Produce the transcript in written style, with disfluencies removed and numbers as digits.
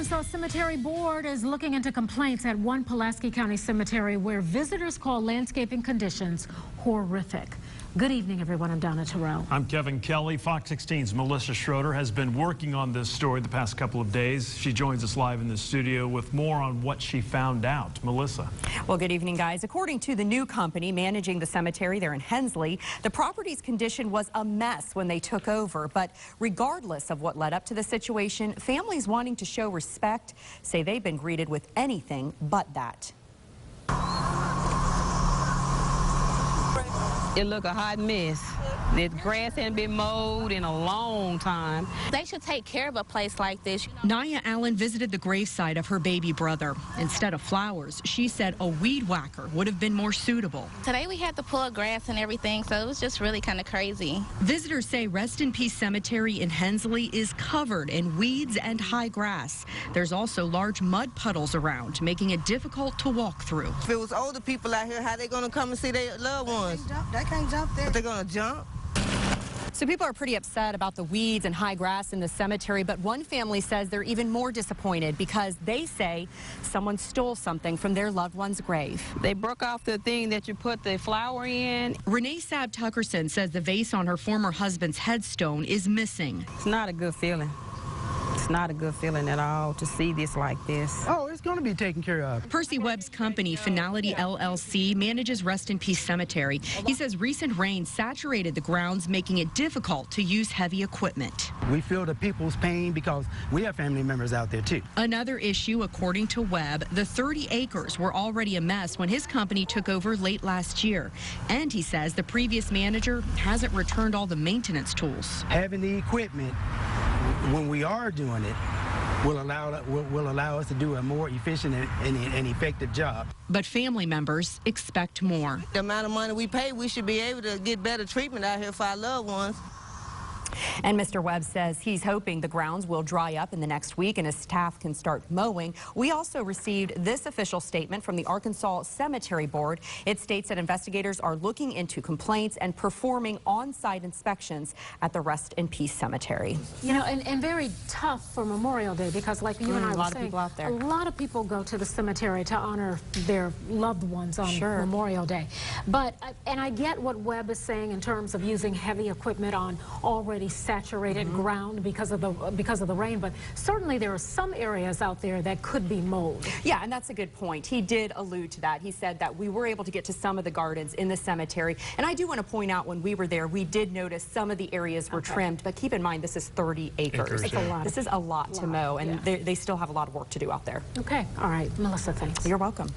Arkansas Cemetery Board is looking into complaints at one Pulaski County cemetery where visitors call landscaping conditions horrific. Good evening, everyone. I'm Donna Terrell. I'm Kevin Kelly. Fox 16's Melissa Schroeder has been working on this story the past couple of days. She joins us live in the studio with more on what she found out. Melissa. Well, good evening, guys. According to the new company managing the cemetery there in Hensley, the property's condition was a mess when they took over. But regardless of what led up to the situation, families wanting to show respect say they've been greeted with anything but that. It look a hot mess. The grass hadn't been mowed in a long time. They should take care of a place like this. Naya Allen visited the gravesite of her baby brother. Instead of flowers, she said a weed whacker would have been more suitable. Today we had to pull grass and everything, so it was just really kind of crazy. Visitors say Rest in Peace Cemetery in Hensley is covered in weeds and high grass. There's also large mud puddles around, making it difficult to walk through. If it was older people out here, how they going to come and see their loved ones? They can't jump there. But they're going to jump? So people are pretty upset about the weeds and high grass in the cemetery, but one family says they're even more disappointed because they say someone stole something from their loved one's grave. They broke off the thing that you put the flower in. Renee Sabb Tuckerson says the vase on her former husband's headstone is missing. It's not a good feeling. It's not a good feeling at all to see this like this. Oh, it's going to be taken care of. Percy Webb's company, Finality LLC, manages Rest in Peace Cemetery. He says recent rain saturated the grounds, making it difficult to use heavy equipment. We feel the people's pain because we have family members out there, too. Another issue, according to Webb, the 30 acres were already a mess when his company took over late last year. And he says the previous manager hasn't returned all the maintenance tools. Having the equipment when we are doing it will allow us to do a more efficient and effective job. But family members expect more. The amount of money we pay, we should be able to get better treatment out here for our loved ones. And Mr. Webb says he's hoping the grounds will dry up in the next week and his staff can start mowing. We also received this official statement from the Arkansas Cemetery Board. It states that investigators are looking into complaints and performing on-site inspections at the Rest in Peace Cemetery. You know, and very tough for Memorial Day because, like you and I were saying, a lot of people out there. A lot of people go to the cemetery to honor their loved ones on Memorial Day. But, and I get what Webb is saying in terms of using heavy equipment on already saturated ground because of the rain, but certainly there are some areas out there that could be mowed. Yeah, and that's a good point. He did allude to that. He said that we were able to get to some of the gardens in the cemetery, and I do want to point out when we were there, we did notice some of the areas were trimmed, but keep in mind this is 30 acres. It's a lot. This is a lot to mow, and they still have a lot of work to do out there. Okay, all right, Melissa, thanks. You're welcome.